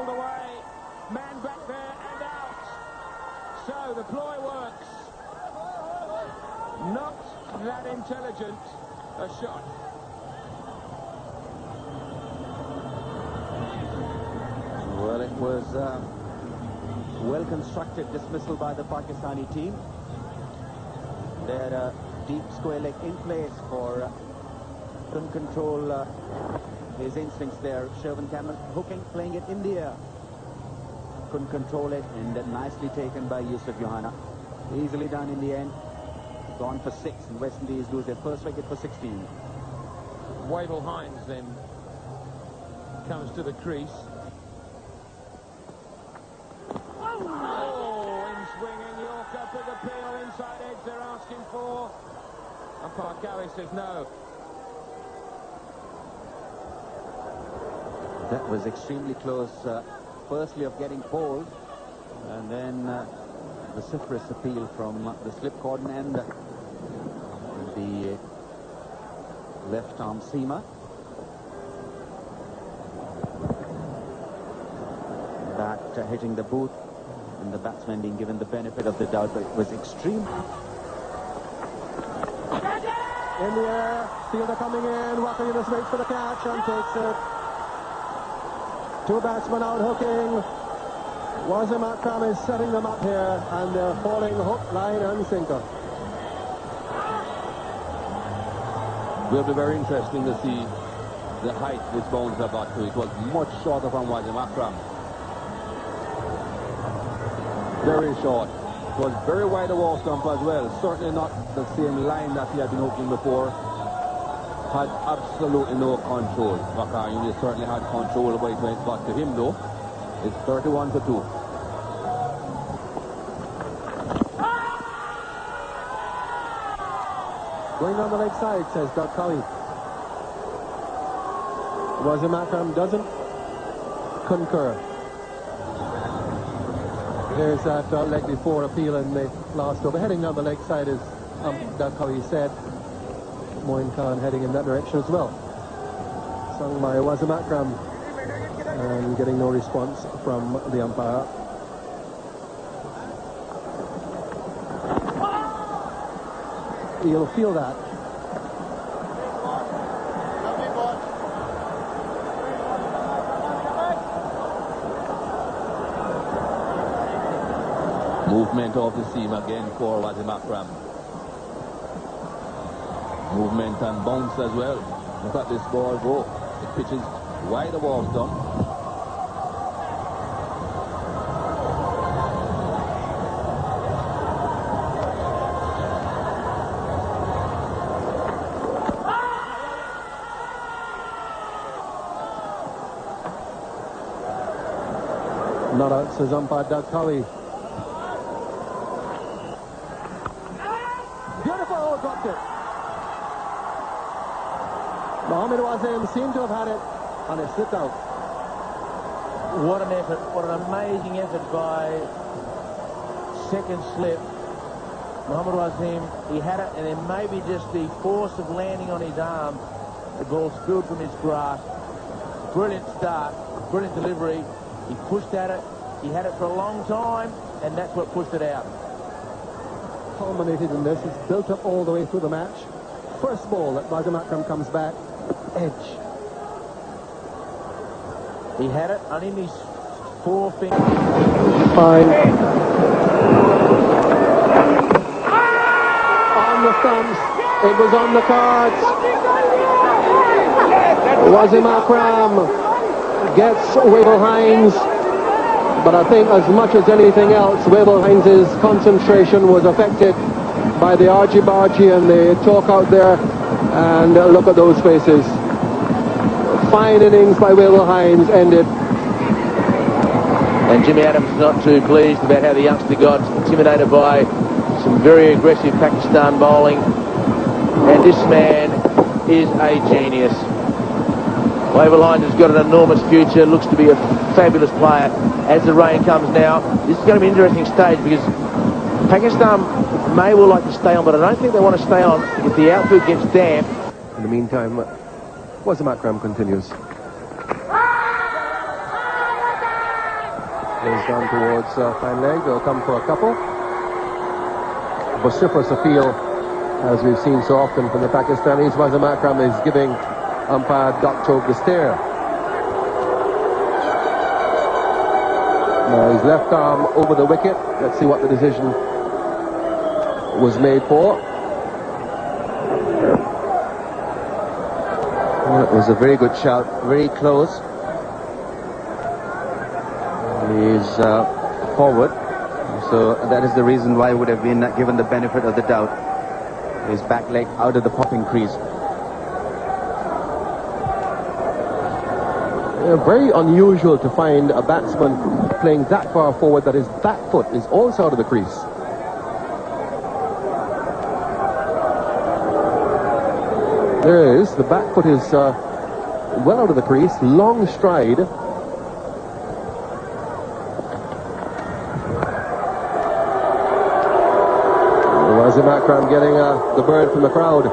the way. Man back there and out. So the ploy works. Not that intelligent a shot. Well, it was well-constructed dismissal by the Pakistani team. They had a deep square leg in place for couldn't control his instincts there. Sherwin Cameron hooking, playing it in the air. Couldn't control it, and nicely taken by Yusuf Johanna. Easily done in the end. Gone for 6, and West Indies lose their first wicket for 16. Wavell Hines then comes to the crease. Oh, in swinging Yorker, big appeal, inside edge they're asking for. Umpire Cowie says no. That was extremely close, firstly of getting bowled, and then vociferous appeal from the slip cordon and the left arm seamer. That hitting the boot, and the batsman being given the benefit of the doubt, but it was extreme. In the air, fielder coming in, Walker Yunus waits for the catch and takes it. Two batsmen out hooking. Wasim Akaram is setting them up here, and they're falling hook, line and sinker. Will be very interesting to see the height this bouncer got to. It was much shorter from Wasim Akaram. Very short. It was very wide of wall stump as well. Certainly not the same line that he had been hooking before. Had absolutely no control. Wakar Yunus certainly had control, but when it got to him though, it's 31 for 2. Going down the leg side, says Doug Colley. Wasim Akaram doesn't concur. There's that leg before appeal in the last over. Heading down the leg side, as Doug Colley said. Moin Khan heading in that direction as well. Sung by Wasim Akaram, and getting no response from the umpire. He'll feel that. Movement off the seam again for Wasim Akaram. Movement and bounce as well. Look at this ball go. It pitches wide of off stump. Not out, says umpire Doug Colley. Beautiful, dropped it. Mohamed Wasim seemed to have had it, and it slipped out. What an effort, what an amazing effort by second slip. Mohamed Wasim, he had it, and then maybe just the force of landing on his arm, the ball spilled from his grasp. Brilliant start, brilliant delivery. He pushed at it, he had it for a long time, and that's what pushed it out. Culminated in this, it's built up all the way through the match. First ball that Wasim Akaram comes back, edge. He had it on his 4 fingers. Fine. On the thumbs, it was on the cards. Wasim Akaram gets Wavell Hines, but I think as much as anything else, Wavell Hines' concentration was affected by the argy-bargy and the talk out there, and look at those faces. Fine innings by Wavell Hines ended. And Jimmy Adams not too pleased about how the youngster got intimidated by some very aggressive Pakistan bowling. And this man is a genius. Wavell Hines has got an enormous future, looks to be a fabulous player. As the rain comes now, this is going to be an interesting stage because Pakistan may well like to stay on, but I don't think they want to stay on if the outfield gets damp. In the meantime, Wasim Akaram continues. Has gone towards fine leg. They'll come for a couple. Vociferous appeal, as we've seen so often from the Pakistanis. Wasim Akaram is giving umpire Dr. the stare. Now his left arm over the wicket. Let's see what the decision was made for. Well, it was a very good shout, very close. He's forward, so that is the reason why he would have been given the benefit of the doubt. His back leg out of the popping crease. Very unusual to find a batsman playing that far forward that his back foot is also out of the crease. There it is. The back foot is well out of the crease. Long stride. Wasim Akaram getting the bird from the crowd.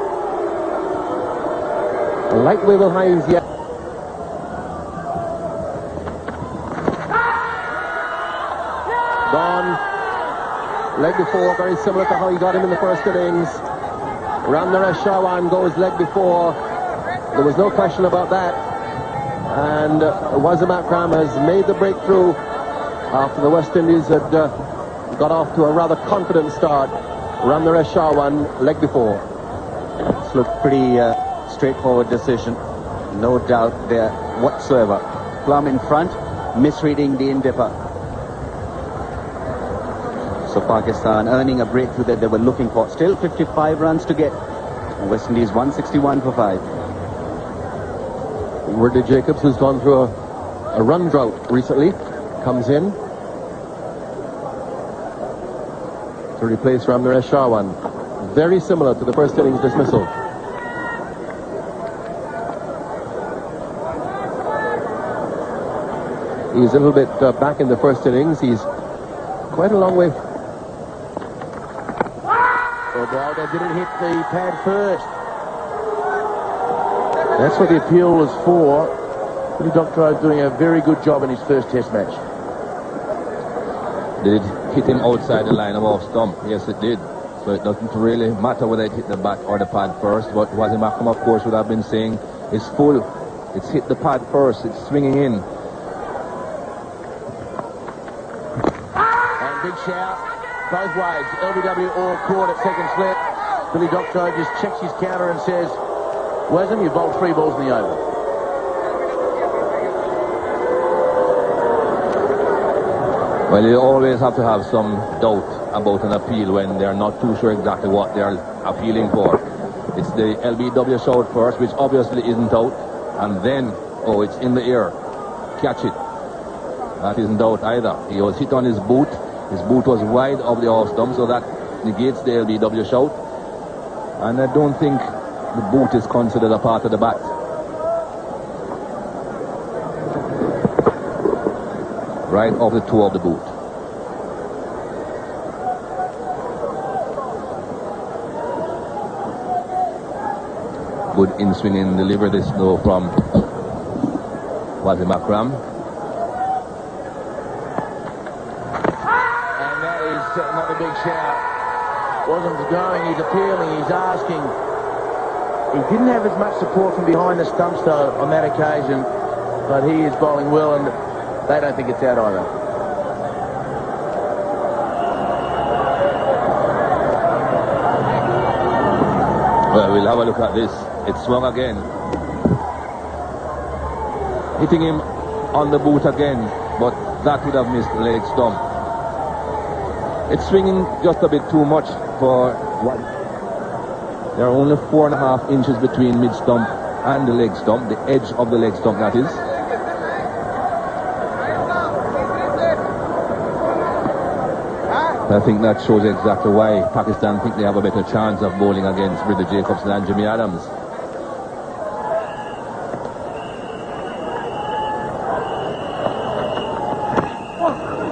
Like Wavell Hines yet. Gone. Leg before, very similar to how he got him in the first innings. Ramnaresh Shawan goes leg before. There was no question about that. And Wasim Akaram has made the breakthrough after the West Indies had got off to a rather confident start. Ramnaresh Shawan leg before. This looked pretty straightforward decision. No doubt there whatsoever. Plum in front, misreading the in-dipper. So Pakistan earning a breakthrough that they were looking for. Still 55 runs to get. West Indies 161 for 5. Wordy Jacobs, who's gone through a run drought recently, comes in to replace Ramnaresh Shawan. Very similar to the first innings dismissal. He's a little bit back in the first innings. He's quite a long way. They didn't hit the pad first. That's what the appeal was for. Billy Doctorow is doing a very good job in his first test match. Did it hit him outside the line of off stump? Yes, it did. So it doesn't really matter whether it hit the bat or the pad first. What Wasim Akaram, of course, would have been saying is full. It's hit the pad first. It's swinging in. And big shout. Both ways. LBW all caught at second slip. Billy Doctorow just checks his counter and says, Wasim, you bowled 3 balls in the over. Well, you always have to have some doubt about an appeal when they're not too sure exactly what they're appealing for. It's the LBW shout first, which obviously isn't out, and then, oh, it's in the air. Catch it. That isn't out either. He was hit on his boot. His boot was wide of the off stump, so that negates the LBW shout. And I don't think the boot is considered a part of the bat. Right off the toe of the boot. Good in-swinging delivery this though from Wasim Akaram. And that is setting up a big shout. Wasn't going, he's appealing, he's asking. He didn't have as much support from behind the stumps though on that occasion, but he is bowling well and they don't think it's out either. Well, we'll have a look at this. It swung again. Hitting him on the boot again, but that would have missed the leg stump. It's swinging just a bit too much for what? There are only 4.5 inches between mid stump and the leg stump, the edge of the leg stump, that is. I think that shows exactly why Pakistan think they have a better chance of bowling against Wordy Jacobs than Jimmy Adams.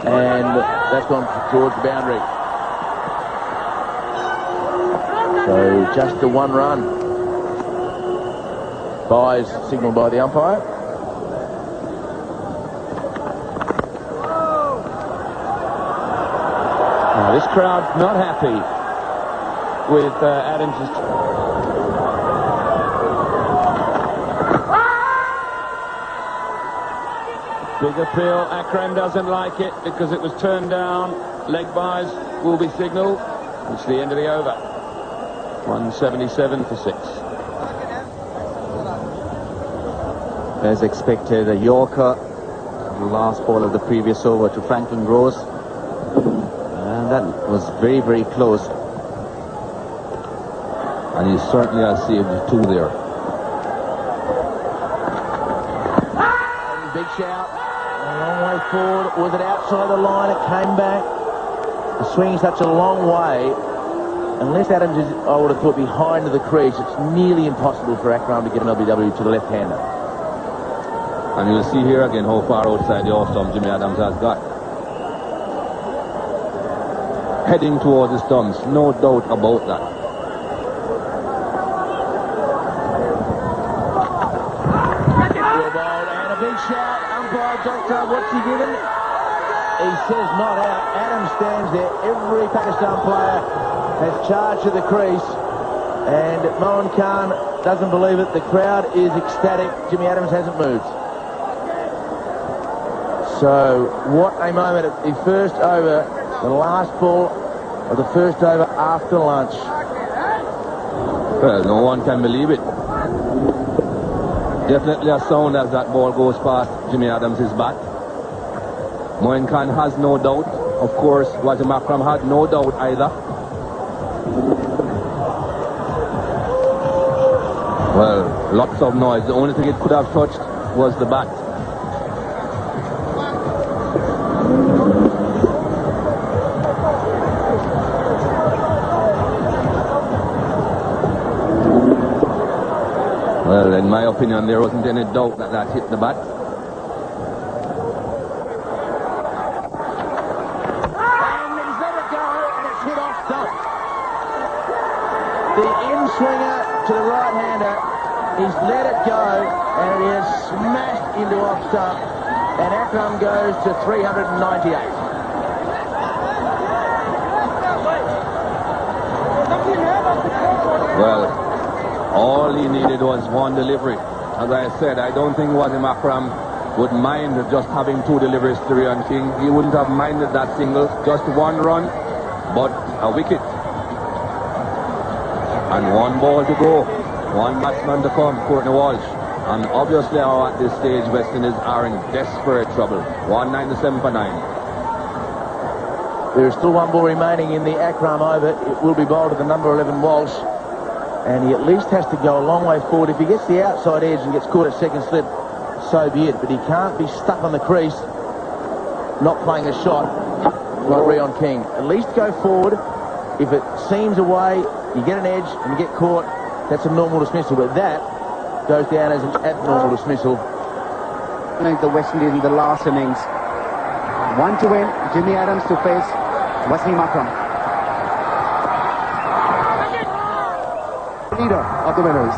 And that's gone towards the boundary. So just the 1 run. Buys signalled by the umpire. this crowd not happy with Adams'... Big appeal. Akram doesn't like it because it was turned down. Leg byes will be signalled. It's the end of the over. 177 for 6. As expected, a Yorker, the last ball of the previous over to Franklin Rose. And that was very, very close. And he certainly has saved 2 there. Big shout. A long way forward. Was it outside the line? It came back. The swing's such a long way. Unless Adams is, I would have thought, behind the crease, it's nearly impossible for Akram to get an LBW to the left-hander. And you'll see here again how far outside the off-stump Jimmy Adams has got. Heading towards the stumps, no doubt about that. And a big shout. Umpire Doctor, what's he given? He says not out. Adams stands there. Every Pakistan player has charged to the crease. And Mohan Khan doesn't believe it. The crowd is ecstatic. Jimmy Adams hasn't moved. So, what a moment at the first over, the last ball of the first over after lunch. Well, no one can believe it. Definitely a sound as that ball goes past Jimmy Adams' bat. Mohan Khan has no doubt. Of course, Wasim Akaram had no doubt either. Well, lots of noise. The only thing it could have touched was the bat. Well, in my opinion, there wasn't any doubt that that hit the bat. And he's let it go, and it's hit off stump. The in-swinger to the right-hander, he's let it go, and it is smashed into off stump, and Akram goes to 398. Well, all he needed was one delivery. As I said, I don't think Wasim Akaram would mind just having 2 deliveries to Rian King. He wouldn't have minded that single. Just 1 run, but a wicket. And 1 ball to go. 1 batsman to come, Courtney Walsh. And obviously now at this stage, West Indies are in desperate trouble. 197 for 9. There is still 1 ball remaining in the Akram over. It will be bowled to the number 11 Walsh. And he at least has to go a long way forward. If he gets the outside edge and gets caught at second slip, so be it. But he can't be stuck on the crease, not playing a shot like Rian King. At least go forward. If it seems away, you get an edge and you get caught, that's a normal dismissal. But that goes down as an abnormal dismissal. I think the West Indies in the last innings. 1 to win, Jimmy Adams to face Wasim Akaram. Leader of the winners.